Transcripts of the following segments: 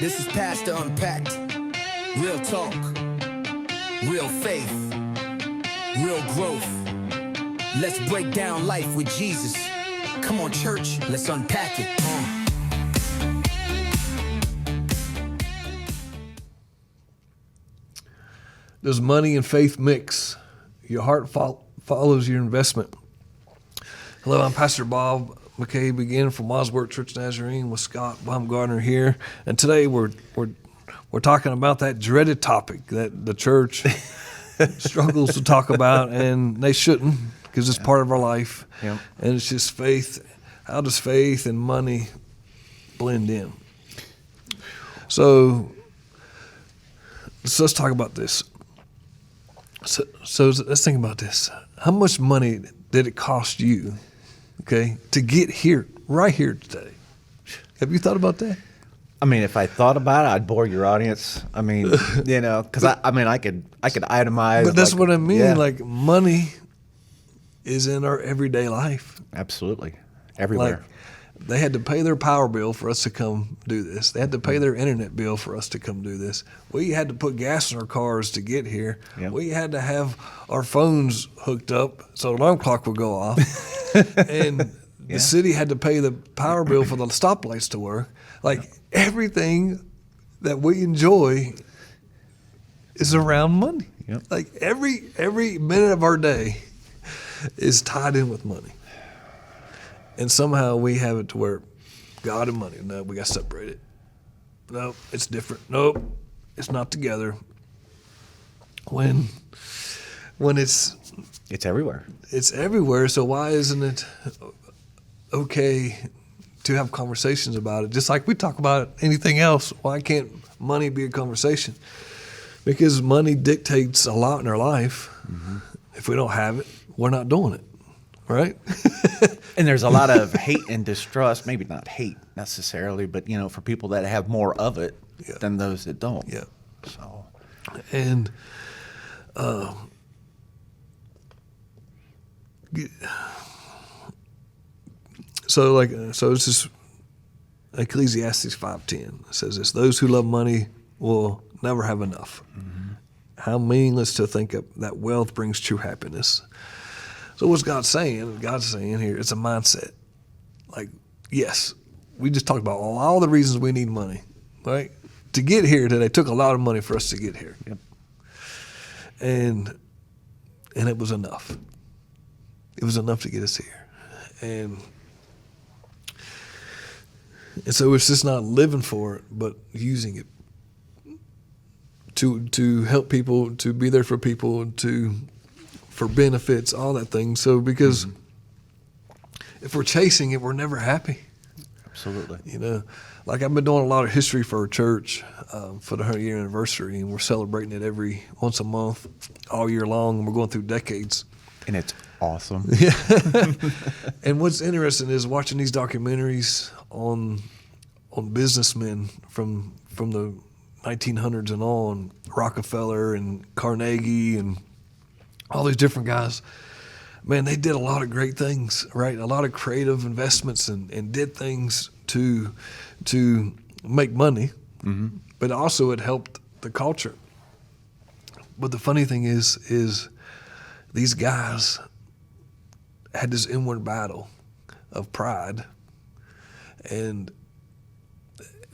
This is Pastor Unpacked. Real talk, real faith, real growth. Let's break down life with Jesus. Come on, church, let's unpack it. Does money and faith mix? Your heart follows your investment. Hello, I'm Pastor Bob McCabe again from Wadsworth Church Nazarene with Scott Baumgartner here, and today we're talking about that dreaded topic that the church struggles to talk about, and they shouldn't, because it's part of our life. Yep. And it's just faith. How does faith and money blend in? So let's talk about this. So let's think about this. How much money did it cost you, okay, to get here, right here today? Have you thought about that? I mean, if I thought about it, I'd bore your audience. I mean, because I could itemize. But that's like, what I mean. yeah. Like, money is in our everyday life. Absolutely, everywhere. Like, they had to pay their power bill for us to come do this. They had to pay their internet bill for us to come do this. We had to put gas in our cars to get here. Yep. We had to have our phones hooked up so the alarm clock would go off. And the city had to pay the power bill for the stoplights to work. Like, everything that we enjoy is around money. Yep. Like, every minute of our day is tied in with money. And somehow we have it to where God and money, no, we got to separate it. No, it's different. Nope, it's not together. When it's everywhere. It's everywhere, so why isn't it okay to have conversations about it? Just like we talk about anything else, why can't money be a conversation? Because money dictates a lot in our life. Mm-hmm. If we don't have it, we're not doing it, right? And there's a lot of hate and distrust, maybe not hate necessarily, but, for people that have more of it than those that don't. Yeah. So, and so it's just Ecclesiastes 5:10 says this: those who love money will never have enough. Mm-hmm. How meaningless to think of that wealth brings true happiness. So what's God saying? God's saying here, it's a mindset. Like, yes, we just talked about all the reasons we need money, right? To get here today, it took a lot of money for us to get here. Yep. And it was enough. It was enough to get us here. And so it's just not living for it, but using it to help people, to be there for people, for benefits, all that thing. So because if we're chasing it, we're never happy. Absolutely. Like I've been doing a lot of history for our church for the 100-year anniversary, and we're celebrating it once a month, all year long, and we're going through decades. And it's awesome. Yeah. And what's interesting is watching these documentaries on businessmen from the 1900s and on, Rockefeller and Carnegie and all these different guys. Man, they did a lot of great things, right? A lot of creative investments and did things to make money, but also it helped the culture. But the funny thing is these guys had this inward battle of pride, and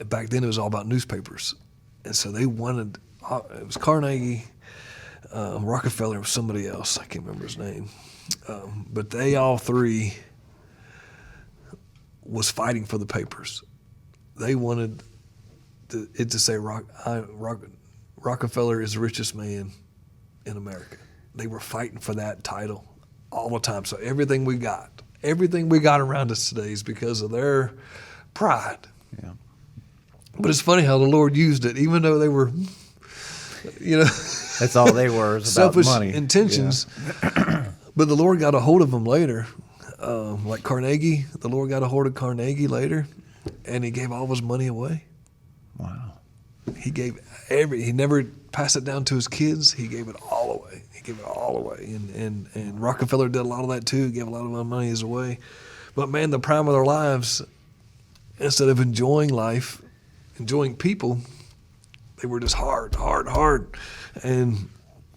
back then it was all about newspapers, and so they wanted. It was Carnegie, Rockefeller, was somebody else. I can't remember his name, but they all three was fighting for the papers. They wanted it to say Rockefeller is the richest man in America. They were fighting for that title all the time. So everything we got around us today is because of their pride. Yeah. But it's funny how the Lord used it, even though they were, That's all they were, is about selfish money. intentions. Yeah. But the Lord got a hold of them later. Like Carnegie, the Lord got a hold of Carnegie later, and he gave all of his money away. Wow. He never passed it down to his kids. He gave it all away. And Rockefeller did a lot of that too. He gave a lot of money away. But man, the prime of their lives, instead of enjoying life, enjoying people. They were just hard, and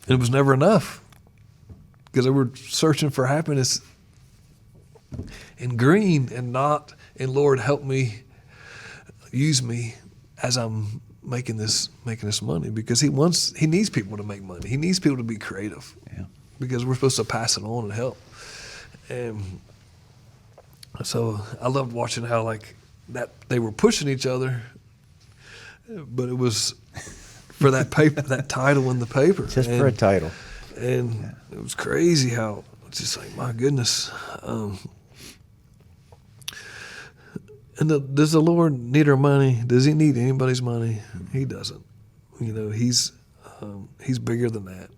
it was never enough because they were searching for happiness in green and not. And Lord, help me, use me as I'm making this money, because He needs people to make money. He needs people to be creative, because we're supposed to pass it on and help. And so I loved watching how like that they were pushing each other, but it was for that paper, that title in the paper, Just for a title. And it was crazy how it's just like, my goodness. And does the Lord need our money? Does He need anybody's money? He doesn't. He's bigger than that.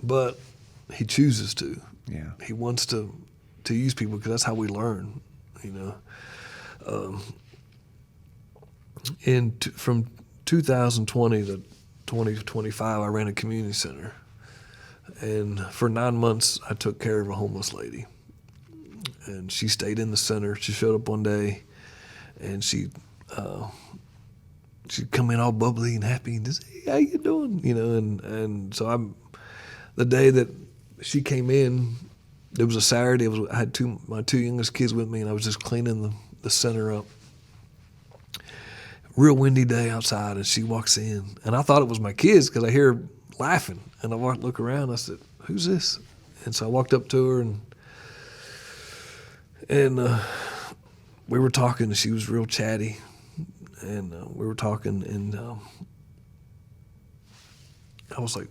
But He chooses to. Yeah. He wants to use people, because that's how we learn. From 2020 to 2025, I ran a community center, and for 9 months I took care of a homeless lady. And she stayed in the center. She showed up one day, and she'd come in all bubbly and happy and just, hey, how you doing? And so the day that she came in, it was a Saturday. I had my two youngest kids with me, and I was just cleaning the center up. Real windy day outside, and she walks in, and I thought it was my kids because I hear her laughing, and I look around. And I said, "Who's this?" And so I walked up to her, and we were talking, and she was real chatty, and we were talking, and I was like,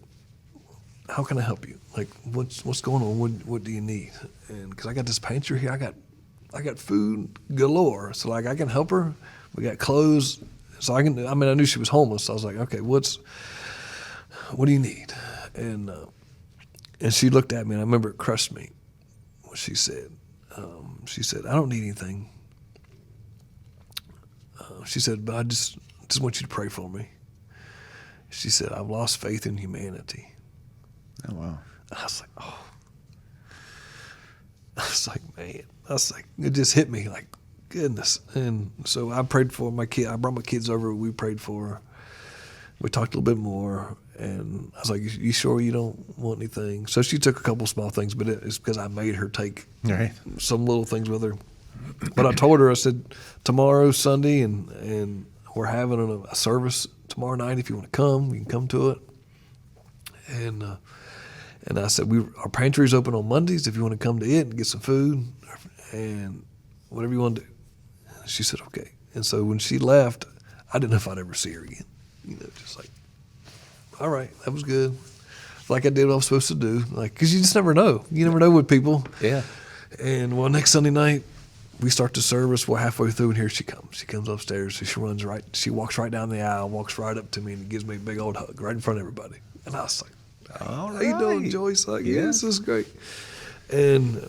"How can I help you? Like, what's going on? What do you need?" And because I got this pantry here, I got food galore, so like I can help her. We got clothes, so I knew she was homeless, so I was like, "Okay, what do you need?" And she looked at me, and I remember it crushed me what she said. She said, "I don't need anything." She said, "But I just want you to pray for me." She said, "I've lost faith in humanity." Oh, wow. And I was like, oh. I was like, man. I was like, it just hit me like, goodness. And so I prayed for my kid. I brought my kids over. We prayed for her. We talked a little bit more. And I was like, you sure you don't want anything? So she took a couple small things, but it's because I made her take some little things with her. But I told her, I said, tomorrow's Sunday, and we're having a service tomorrow night. If you want to come, you can come to it. And I said, our pantry's open on Mondays if you want to come to it and get some food and whatever you want to do. She said, okay. And so when she left, I didn't know if I'd ever see her again. Just like, all right, that was good. Like I did what I was supposed to do. Like, because you just never know. You never know with people. Yeah. And well, next Sunday night, we start the service. Well, halfway through, and here she comes. She comes upstairs. So she walks right down the aisle, walks right up to me, and gives me a big old hug right in front of everybody. And I was like, all how right. you doing, Joyce? Like, yeah, this is great. And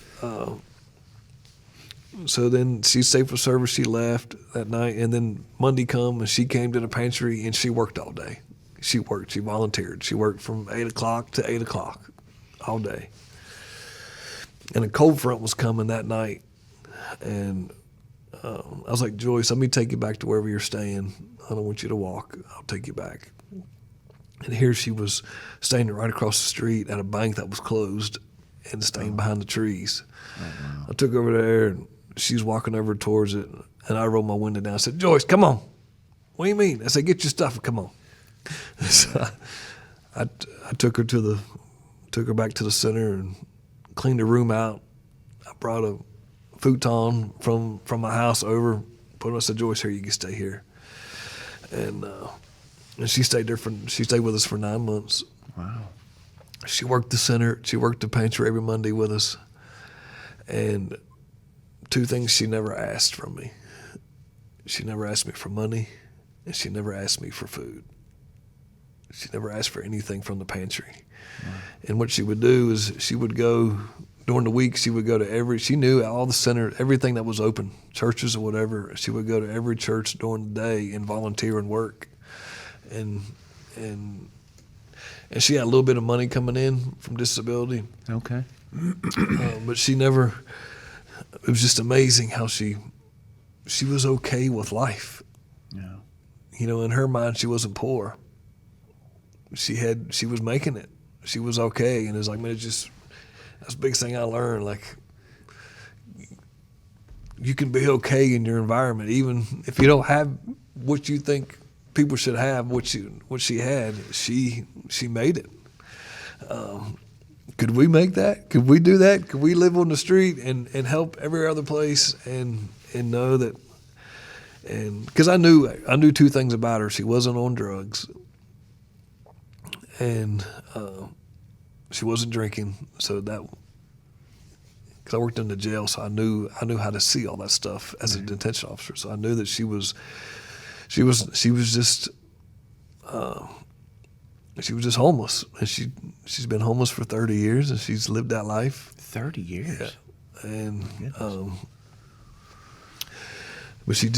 so then she stayed for service. She left that night, and then Monday come, and she came to the pantry, and she worked all day. She worked. She volunteered. She worked from 8 o'clock to 8 o'clock all day. And a cold front was coming that night, and I was like, Joyce, let me take you back to wherever you're staying. I don't want you to walk. I'll take you back. And here she was staying right across the street at a bank that was closed and staying behind the trees. Oh, wow. I took her over there, and she's walking over towards it, and I rolled my window down. I said, Joyce, come on. What do you mean? I said, get your stuff and come on. So I took her back to the center and cleaned the room out. I brought a futon from my house over, put it. I said, Joyce, here, you can stay here. And she stayed with us for 9 months. Wow. She worked the center. She worked the pantry every Monday with us. And two things she never asked from me. She never asked me for money, and she never asked me for food. She never asked for anything from the pantry. Wow. And what she would do is she would go during the week. She would go to she knew all the center, everything that was open, churches or whatever. She would go to every church during the day and volunteer and work. And she had a little bit of money coming in from disability. Okay. But she never. It was just amazing how she she was okay with life. Yeah. You know, in her mind, she wasn't poor. She was making it. She was okay, and it's like, man, that's the biggest thing I learned. Like, you can be okay in your environment, even if you don't have what you think people should have. What she had, she made it. Could we make that? Could we do that? Could we live on the street and help every other place and know that? And because I knew two things about her: she wasn't on drugs, and she wasn't drinking. So that, because I worked in the jail, so I knew how to see all that stuff as a detention officer. So I knew that she was just homeless, and she's been homeless for 30 years, and she's lived that life. 30 years. Yeah. And but she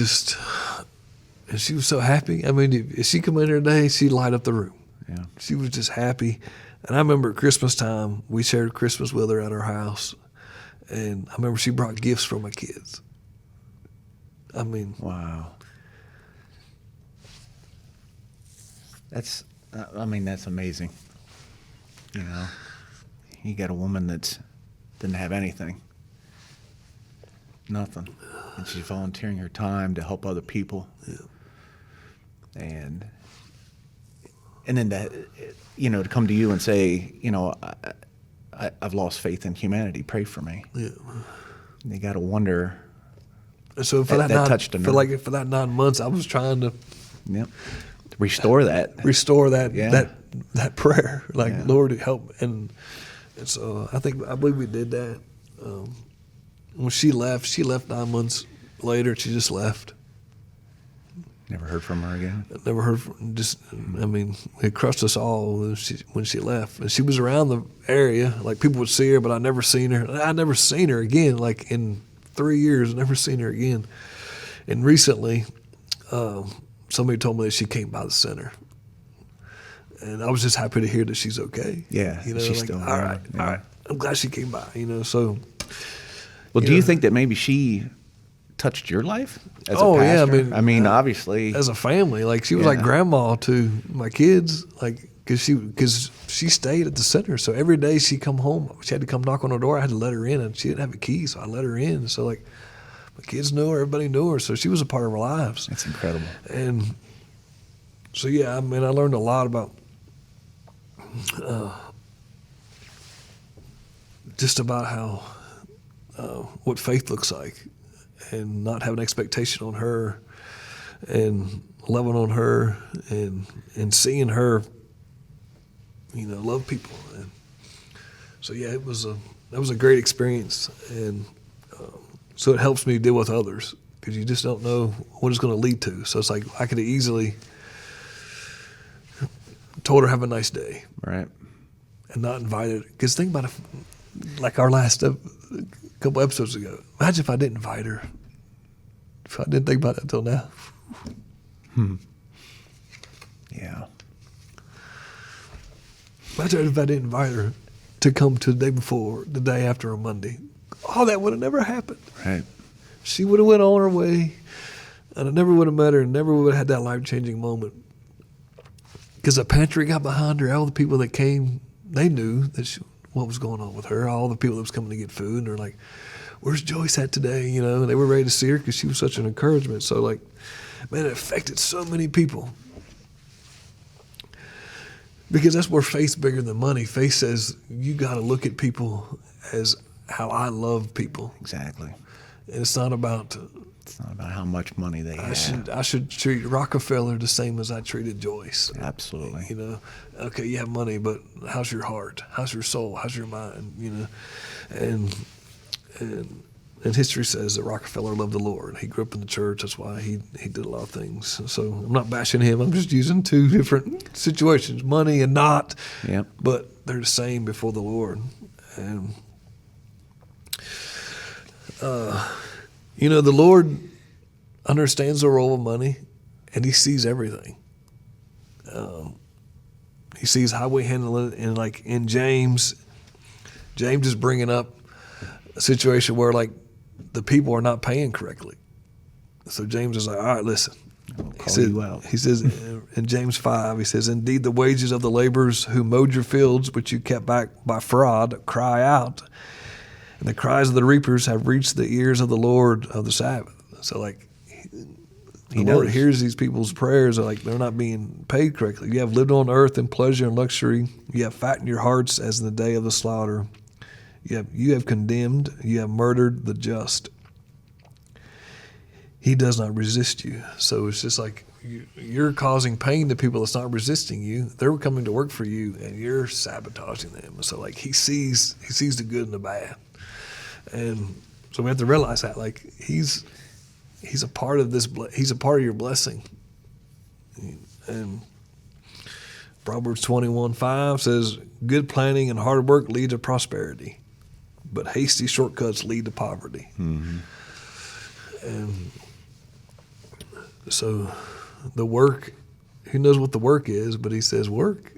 was so happy. I mean, if she come in here today, she'd light up the room. Yeah. She was just happy. And I remember at Christmas time, we shared Christmas with her at our house. And I remember she brought gifts for my kids. I mean, wow. That's amazing. You know, you got a woman that didn't have anything, nothing, and she's volunteering her time to help other people. Yeah. And then that, you know, to come to you and say, you know, I've lost faith in humanity. Pray for me. Yeah. And you got to wonder. So for that touched a nerve. for that 9 months, I was trying to restore that that prayer, like, Yeah. Lord, help. And so I believe we did that. When she left 9 months later. She just left. Never heard from her again. Never heard from. I mean, it crushed us all when she left. And she was around the area, like people would see her, but I never seen her. I never seen her again. Like in 3 years, I never seen her again. And recently, somebody told me that she came by the center, and I was just happy to hear that she's okay. Yeah, you know, she's like, still all right, yeah. all right. I'm glad she came by. You know, so. Well, do you think that maybe she touched your life as a yeah, pastor? I mean, obviously, as a family, like she was like grandma to my kids, like because she stayed at the center, so every day she come home, she had to come knock on her door. I had to let her in, and she didn't have a key, so I let her in. So like my kids knew her, everybody knew her, so she was a part of our lives. That's incredible. And so yeah, I mean, I learned a lot about just about how what faith looks like, and not having expectation on her, and loving on her, and seeing her, you know, love people. And so yeah, that was a great experience, and so it helps me deal with others, because you just don't know what it's going to lead to. So it's like I could have easily told her have a nice day, Right. and not invited her. Because think about it, like our last couple episodes ago. Imagine if I didn't invite her. If I didn't think about it until now. Yeah. Imagine if I didn't invite her to come to the day before, the day after on Monday. Oh, that would have never happened. Right. She would have went on her way, and I never would have met her, and never would have had that life-changing moment. Because the pantry got behind her. All the people that came, they knew that what was going on with her. All the people that was coming to get food, and they're like, "Where's Joyce at today?" You know, and they were ready to see her because she was such an encouragement. So, like, man, it affected so many people. Because that's where faith's bigger than money. Faith says you got to look at people as how I love people. Exactly. And it's not about how much money they have. I should treat Rockefeller the same as I treated Joyce. Absolutely. You know, okay, you have money, but how's your heart? How's your soul? How's your mind? You know, and history says that Rockefeller loved the Lord. He grew up in the church. That's why he did a lot of things. So I'm not bashing him. I'm just using two different situations, money and not. Yep. But they're the same before the Lord. And you know, the Lord understands the role of money, and He sees everything. He sees how we handle it, and like in James is bringing up a situation where like the people are not paying correctly. So James is like, all right, listen. He says in James 5, he says, indeed, the wages of the laborers who mowed your fields, which you kept back by fraud, cry out. And the cries of the reapers have reached the ears of the Lord of the Sabbath. So, like, the Lord hears these people's prayers. Like, they're not being paid correctly. You have lived on earth in pleasure and luxury. You have fattened your hearts as in the day of the slaughter. You have condemned. You have murdered the just. He does not resist you. So it's just like you're causing pain to people that's not resisting you. They're coming to work for you, and you're sabotaging them. So, like, he sees the good and the bad. And so we have to realize that, like, he's a part of this. He's a part of your blessing. And Proverbs 21:5 says, "Good planning and hard work lead to prosperity, but hasty shortcuts lead to poverty." Mm-hmm. And so, the work. Who knows what the work is? But he says, work.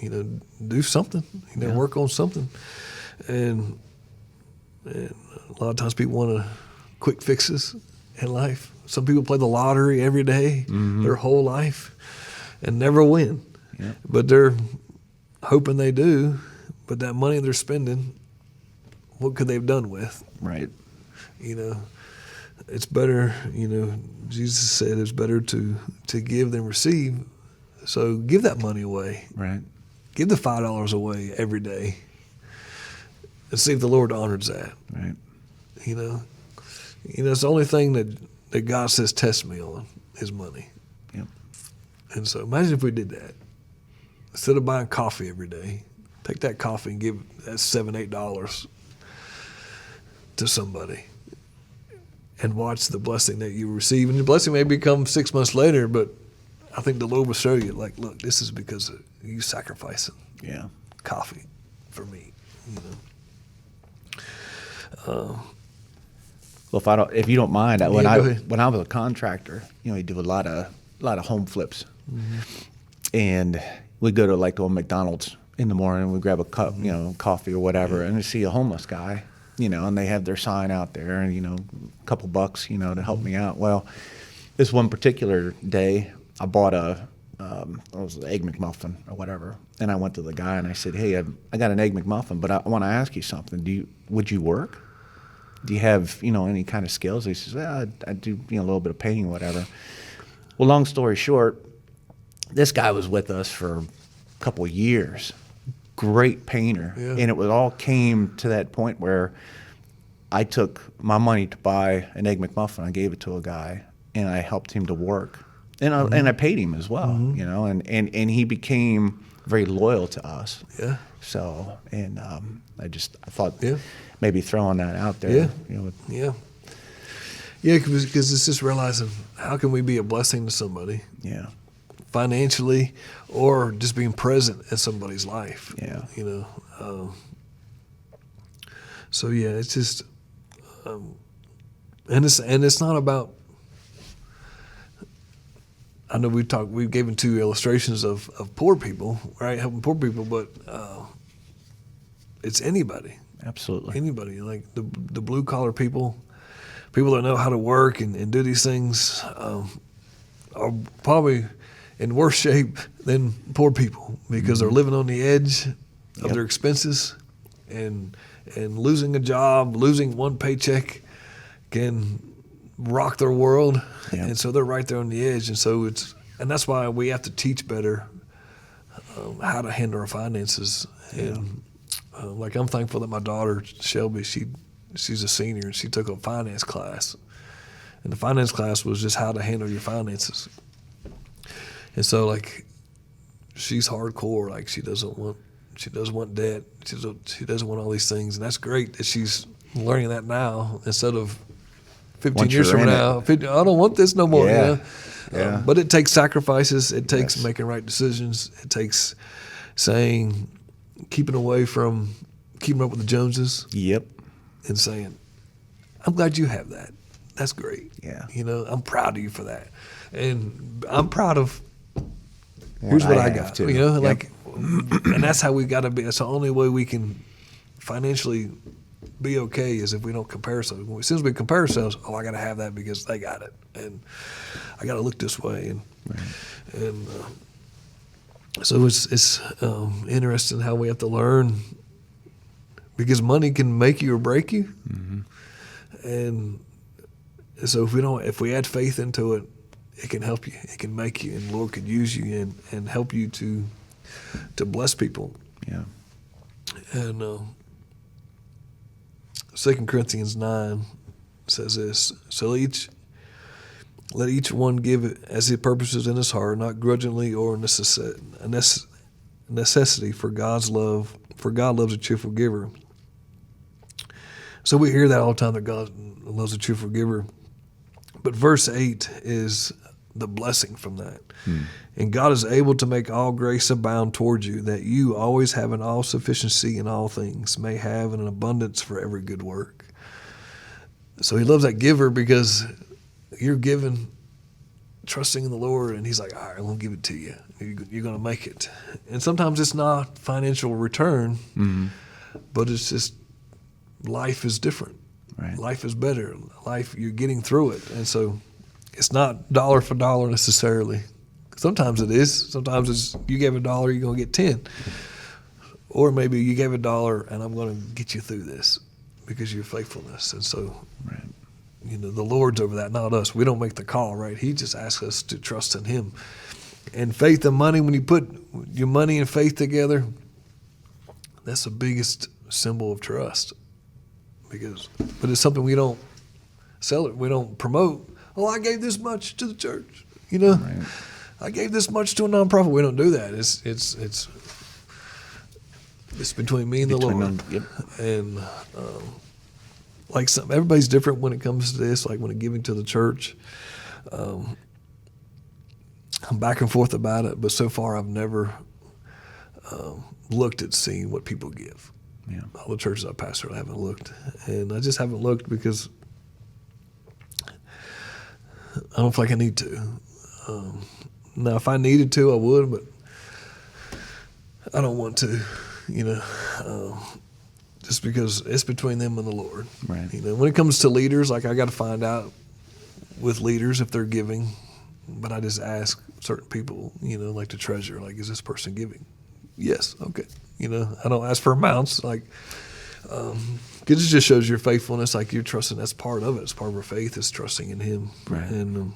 Do something. Work on something. And a lot of times people want quick fixes in life. Some people play the lottery every day, their whole life, and never win. Yep. But they're hoping they do. But that money they're spending, what could they have done with? Right. It's better, Jesus said it's better to give than receive. So give that money away. Right. Give the $5 away every day. And see if the Lord honors that. Right. It's the only thing that God says test me on is money. Yep. And so imagine if we did that. Instead of buying coffee every day, take that coffee and give that $7, $8 to somebody and watch the blessing that you receive. And the blessing may become 6 months later, but I think the Lord will show you, like, look, this is because of you sacrificing coffee for me. Well, if you don't mind, when I was a contractor, we do a lot of home flips, and we go to like to a McDonald's in the morning. We grab a cup, coffee or whatever, and we see a homeless guy, and they have their sign out there, and a couple bucks, to help me out. Well, this one particular day, I bought it was an Egg McMuffin or whatever, and I went to the guy and I said, "Hey, I got an Egg McMuffin, but I want to ask you something. Would you work? Do you have, any kind of skills?" He says, "Well, I do, a little bit of painting, whatever." Well, long story short, this guy was with us for a couple of years. Great painter. Yeah. And it all came to that point where I took my money to buy an Egg McMuffin. I gave it to a guy, and I helped him to work. And I paid him as well, and he became very loyal to us. Yeah. So, and I thought maybe throwing that out there. Yeah. Yeah, because it's just realizing how can we be a blessing to somebody. Yeah. Financially, or just being present in somebody's life. Yeah. So it's just, and it's not about. I know we've given 2 illustrations of poor people, right? Helping poor people, but it's anybody. Absolutely. Anybody, like the blue collar people that know how to work and do these things are probably in worse shape than poor people because they're living on the edge of their expenses and losing a job, losing one paycheck can rock their world, and so they're right there on the edge, and that's why we have to teach better how to handle our finances. And like I'm thankful that my daughter Shelby, she's a senior and she took a finance class, and the finance class was just how to handle your finances. And so like she's hardcore, like she doesn't want debt, she doesn't want all these things, and that's great that she's learning that now instead of 15 years from now, I don't want this no more. Yeah. But it takes sacrifices. It takes making right decisions. It takes keeping up with the Joneses. Yep. And saying, I'm glad you have that. That's great. Yeah. I'm proud of you for that. And I'm proud of, here's what I got. Too. And that's how we got to be. That's the only way we can financially be okay is if we don't compare ourselves. As soon as we compare ourselves, I got to have that because they got it, and I got to look this way, and so it's interesting how we have to learn, because money can make you or break you, and so if we add faith into it, it can help you, it can make you, and the Lord could use you and help you to bless people. Yeah. And 2 Corinthians 9 says this: so let each one give it as he purposes in his heart, not grudgingly or necessity, for God loves a cheerful giver. So we hear that all the time, that God loves a cheerful giver. But verse 8 is the blessing from that. And God is able to make all grace abound toward you, that you, always having all sufficiency in all things, may have an abundance for every good work. So he loves that giver, because you're giving, trusting in the Lord, and he's like, all right, I'm going to give it to you. You're going to make it. And sometimes it's not financial return, but it's just life is different. Right. Life is better. Life, you're getting through it. And so it's not dollar for dollar necessarily. Sometimes it is. Sometimes it's you gave $1, you're going to get 10. Or maybe you gave $1 and I'm going to get you through this because of your faithfulness. And so, the Lord's over that, not us. We don't make the call, right? He just asks us to trust in him. And faith and money, when you put your money and faith together, that's the biggest symbol of trust. But it's something we don't sell it. We don't promote. Oh, I gave this much to the church. Right. I gave this much to a nonprofit. We don't do that. It's between me and the Lord. And everybody's different when it comes to this. Like when it giving to the church, I'm back and forth about it. But so far, I've never looked at seeing what people give. Yeah. All the churches I pastor, I haven't looked, and I just haven't looked because I don't feel like I need to. Now, if I needed to, I would, but I don't want to, just because it's between them and the Lord. Right. When it comes to leaders, like I got to find out with leaders if they're giving, but I just ask certain people, like the treasurer, like, is this person giving? Yes. Okay. I don't ask for amounts, like, because it just shows your faithfulness, like you're trusting. That's part of it. It's part of our faith is trusting in him. Right. And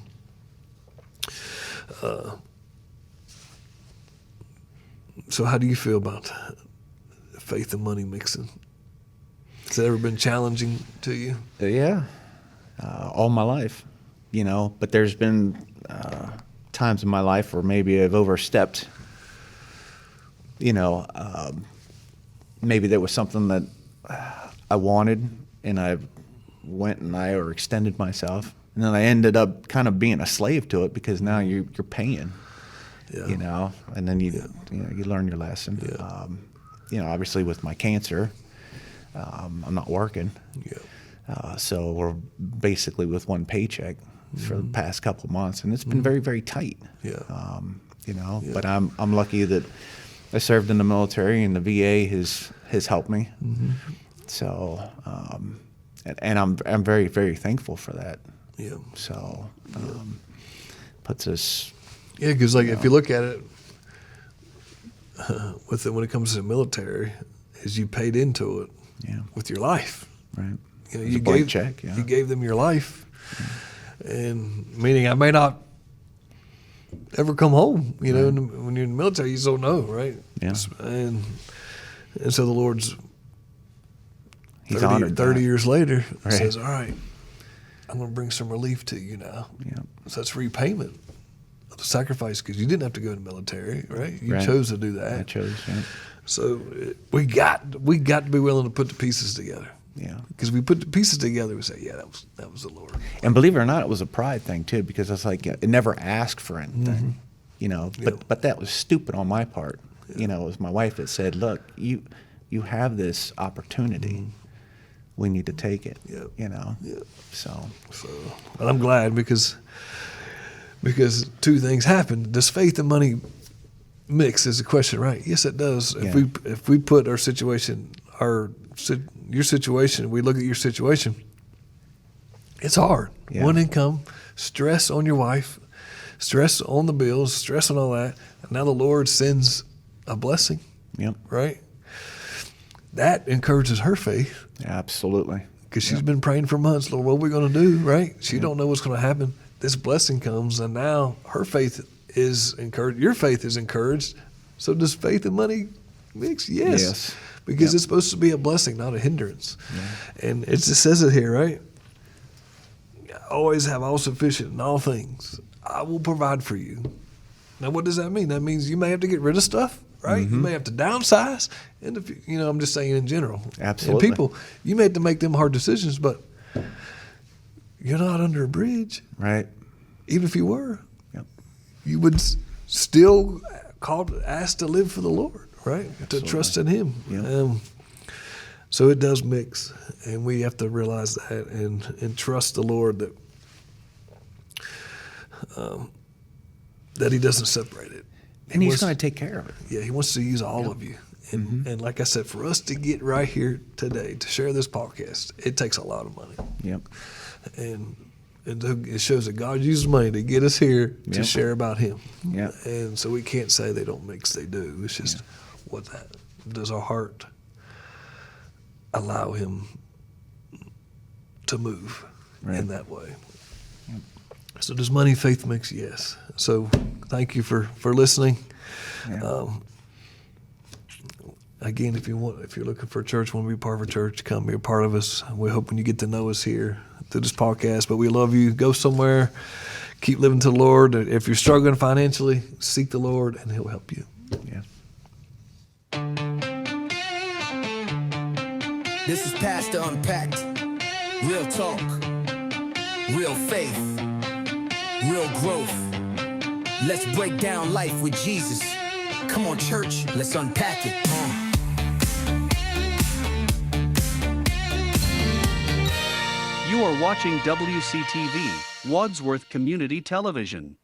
so how do you feel about faith and money mixing? Has that ever been challenging to you? Yeah, all my life, but there's been times in my life where maybe I've overstepped, maybe there was something that I wanted and I went and I extended myself, and then I ended up kind of being a slave to it because now you're paying. Yeah. And then you learn your lesson. Yeah. Obviously with my cancer, I'm not working. Yeah. So we're basically with one paycheck for the past couple of months, and it's been very, very tight. Yeah. Yeah. But I'm lucky that I served in the military, and the VA has helped me. So, and I'm very, very thankful for that. Yeah. So, puts us. Yeah, because if you look at it, when it comes to the military, is you paid into it with your life. Right. You gave check. Yeah. You gave them your life, and meaning I may not ever come home. When you're in the military, you just don't know, right? Yeah. And so the Lord's He's honored 30 years later Right. says, all right, I'm going to bring some relief to you now. Yeah. So that's repayment of the sacrifice, because you didn't have to go in the military, right? You Right. chose to do that. I chose. Yeah. So we got to be willing to put the pieces together. Yeah. Because we put the pieces together, we say, yeah, that was the Lord. And believe it or not, it was a pride thing too, because it's like it never asked for anything, But that was stupid on my part. It was my wife that said, "Look, you have this opportunity. We need to take it." Yeah. So, and I'm glad because two things happened. Does faith and money mix is the question, right? Yes, it does. Yeah. If we put our situation, your situation, we look at your situation, it's hard. Yeah. One income, stress on your wife, stress on the bills, stress on all that. And now the Lord sends a blessing, Yep. right? That encourages her faith. Absolutely. Because she's been praying for months, Lord, what are we going to do, right? She don't know what's going to happen. This blessing comes, and now her faith is encouraged. Your faith is encouraged. So does faith and money mix? Yes. Because it's supposed to be a blessing, not a hindrance. Yeah. And it just says it here, right? Always have all sufficient in all things. I will provide for you. Now, what does that mean? That means you may have to get rid of stuff, right? You may have to downsize. And if I'm just saying in general. Absolutely. And people, you may have to make them hard decisions, but you're not under a bridge. Right. Even if you were, Yep. you would still ask to live for the Lord, right? Absolutely. To trust in Him. Yep. So it does mix, and we have to realize that and trust the Lord that He doesn't separate it. And He's going to take care of it. Yeah, He wants to use all of you. And like I said, for us to get right here today to share this podcast, it takes a lot of money. Yep. And it shows that God uses money to get us here to Yep. share about Him. Yep. And so we can't say they don't mix, they do. It's just does our heart allow Him to move in that way. Yep. So does money, faith mix? Yes. So thank you for listening. Yeah. Again, if you're looking for a church, want to be part of a church, come be a part of us. We're hoping you get to know us here through this podcast. But we love you. Go somewhere. Keep living to the Lord. If you're struggling financially, seek the Lord, and He'll help you. Yeah. This is Pastor Unpacked. Real talk, real faith, real growth. Let's break down life with Jesus. Come on, church, let's unpack it. You are watching WCTV, Wadsworth Community Television.